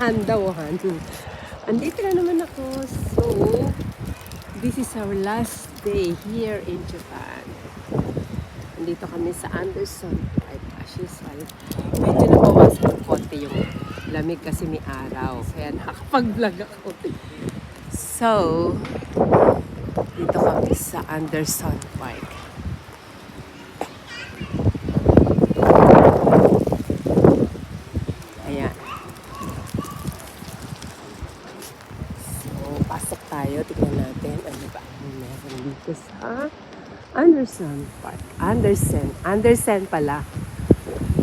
Handawan. Andito na naman ako. So, this is our last day here in Japan. Andito kami sa Anderson Park. As usual, medyo nabawasan ng konti yung lamig kasi may araw. Kaya nakakapag-vlog ako. So, dito kami sa Anderson Park. Ayan. So, pasok tayo. Tignan natin ano ba meron dito sa Anderson Park. Anderson pala.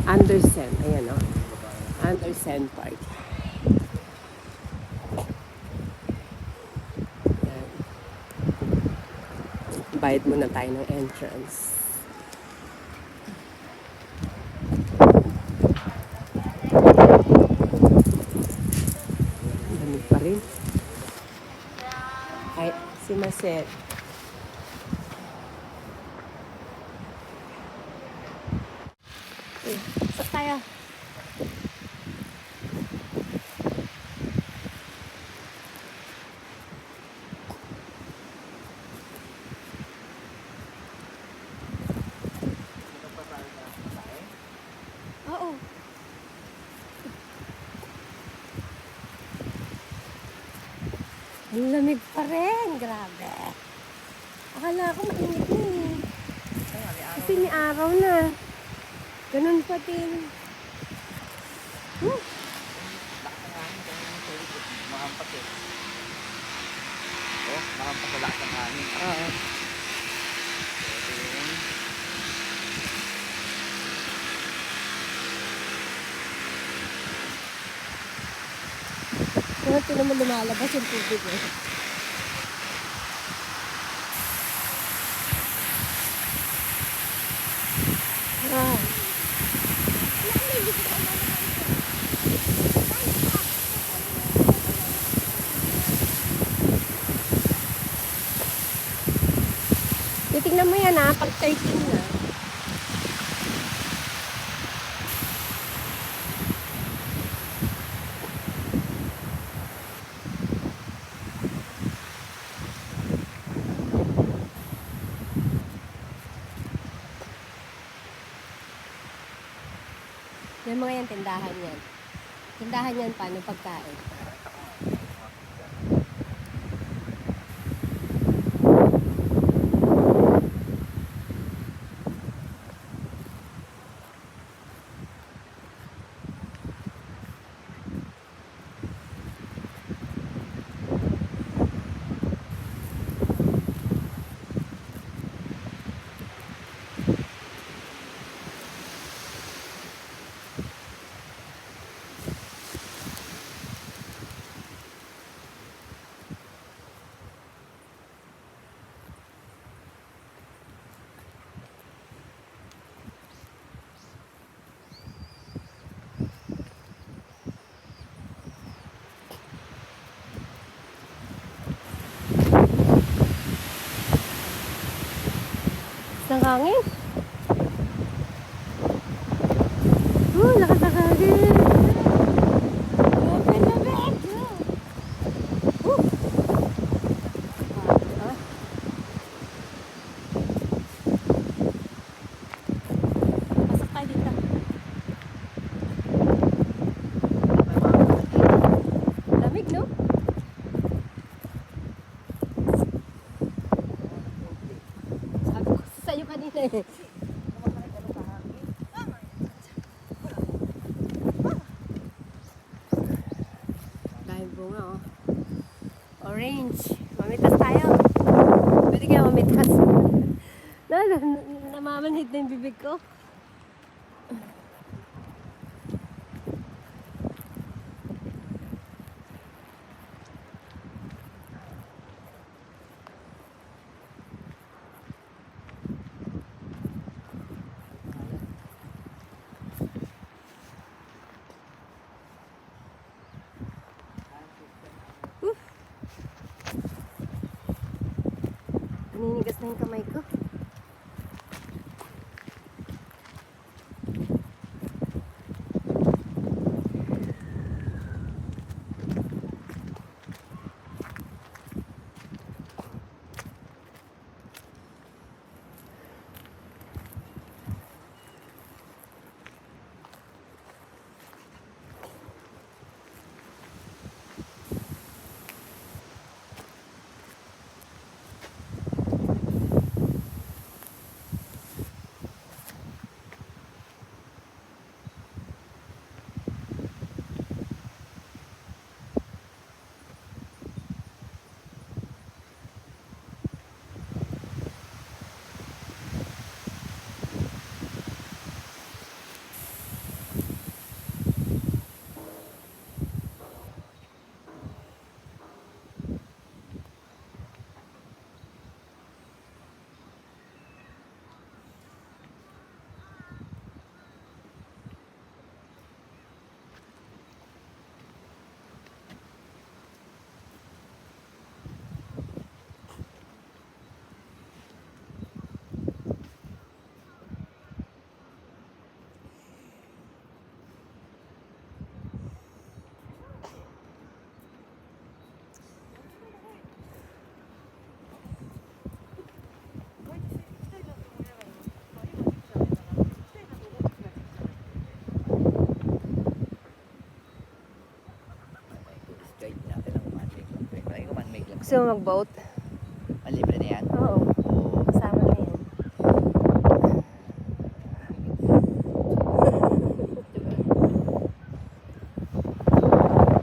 Anderson. Ayan o. Anderson Park. Ayan. Bayad muna tayo ng entrance. Lamig pa rin. Ay, si Maset. Saan tayo? Oo. Ang lamig pa rin. Grabe. Akala ko mainit na eh. Kasi may araw na. Ganun pa din. Makampas eh. Oh, makampas wala sa hangin. Oo. Ito naman lumalabas yung tubig eh. Ah. Titignan mo yan ha, pag 13 na. Yan mga yan, tindahan yan. Tindahan yan paano pagkain. Ng hangin. Lakas ng hangin. Pasok tayo dito. Lamig, no? Sabi ko sa'yo kanina eh. Dahil bunga oh. Orange. Mamitas tayo. Pwede kaya mamitas. Namamanhid na yung bibig ko. Naninigas na yung kamay ko. Gusto mo mag-boat? Libre na yan. Oo. Kasama na yan.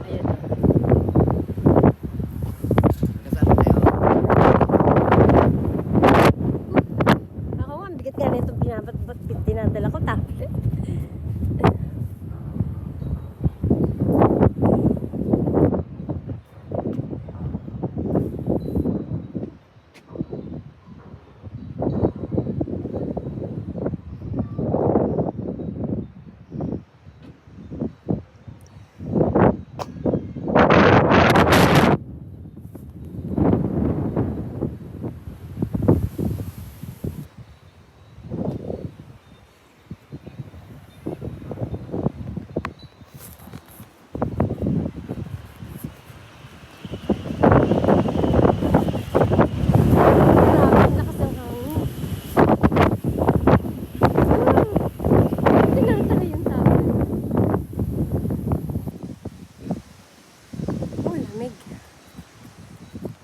Ayan. Kasama na yun. Ako nga, ang bigat nga na itong dinadala ko, tablet.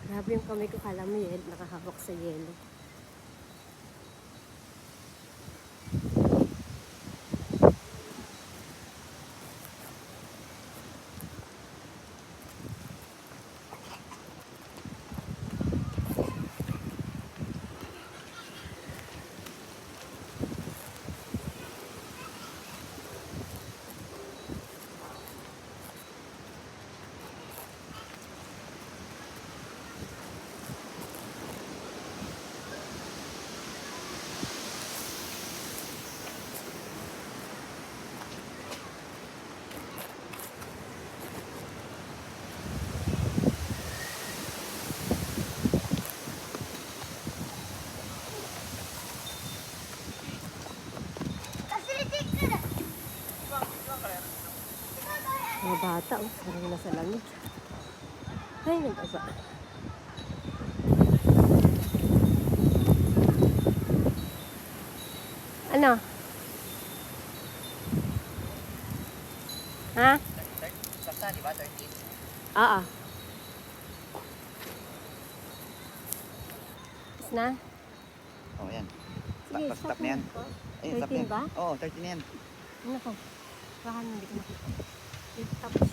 Grabe yung kamay ko, kala mo yun, nakahawak sa yelo. Mga bata, oh, parang nasa lamig. Ay, nag-aba. Ano? Ha? Saksa, di ba? 13. Oo. Tapos na? Oh, yan. Sige, Stop na yan. Ayun, stop 13 yan. ba? Oo, 13 na yan. Ano ko? Baka hindi ko makita. Dito tapos.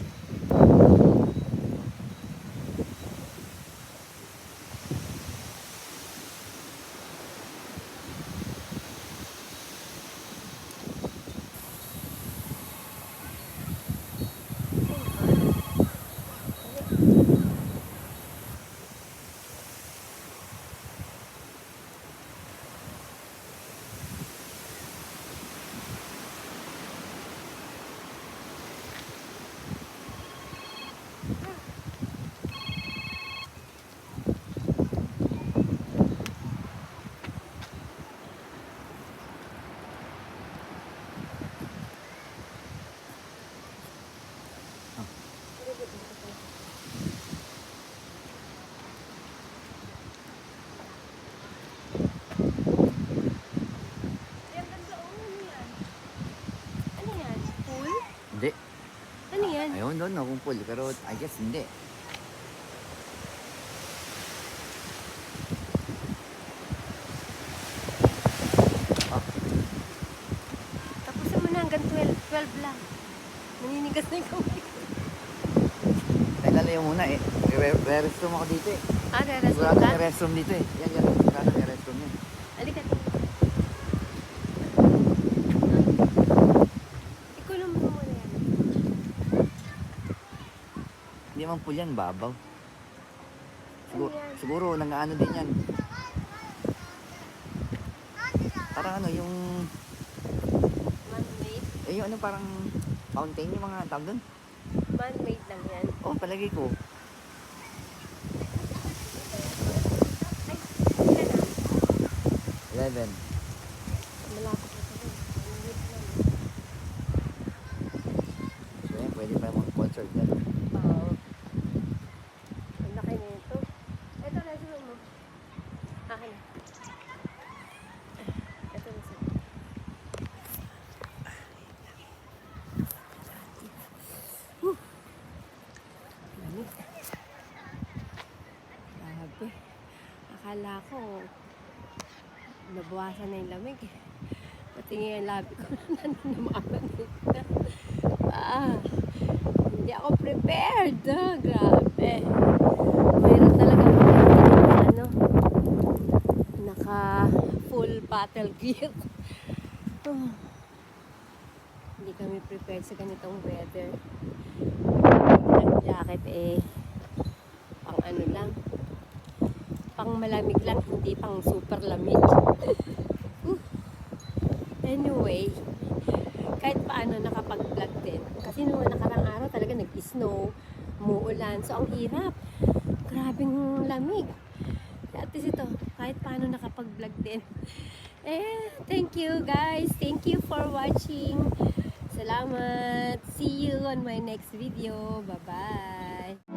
Ano yan? Pool? Hindi. Ano yan? Ayun doon, nakumpul. Pero I guess hindi. Tapusin mo na hanggang 12 lang. Naninigas na yung kamay ko. Dahil lalayo muna eh. Re-restroom ako dito eh. Ah, reras mo Sigurado ka? may restroom dito eh. Yan, yan. Sigurado may restroom yan. Halika. Ikaw naman muna yan. Hindi man pool yan, babaw. Ano yan? Siguro, nang-ano din yan. Parang ano, yung... Man-made? yung ano, parang fountain yung mga tawag doon. Man-made lang yan. Oh, palagay ko. Ay, ilan na? 11. Malapit na ito. Man-made lang. So yan, pwede pa mga concert yan. Oo. Ang laki na ito. Ito, nasa mo. Akin na. Ito, nasa mo. Lamig. ako. Nabawasan na yung lamig eh. Pati nga yung labi ko nananamamanit na. Hindi ako prepared. Grabe. Mayroon talaga ano, naka full battle gear. Hindi kami prepared sa ganitong weather. Ang jacket eh, pang ano lang, pang malamig lang, hindi pang super lamig. Anyway, kahit paano nakapag-vlog din. Kasi noong nakarang araw talaga nag-snow, umuulan. So, ang hirap. Grabing lamig. At least ito, kahit paano nakapag-vlog din. Thank you guys. Thank you for watching. Salamat. See you on my next video. Bye-bye.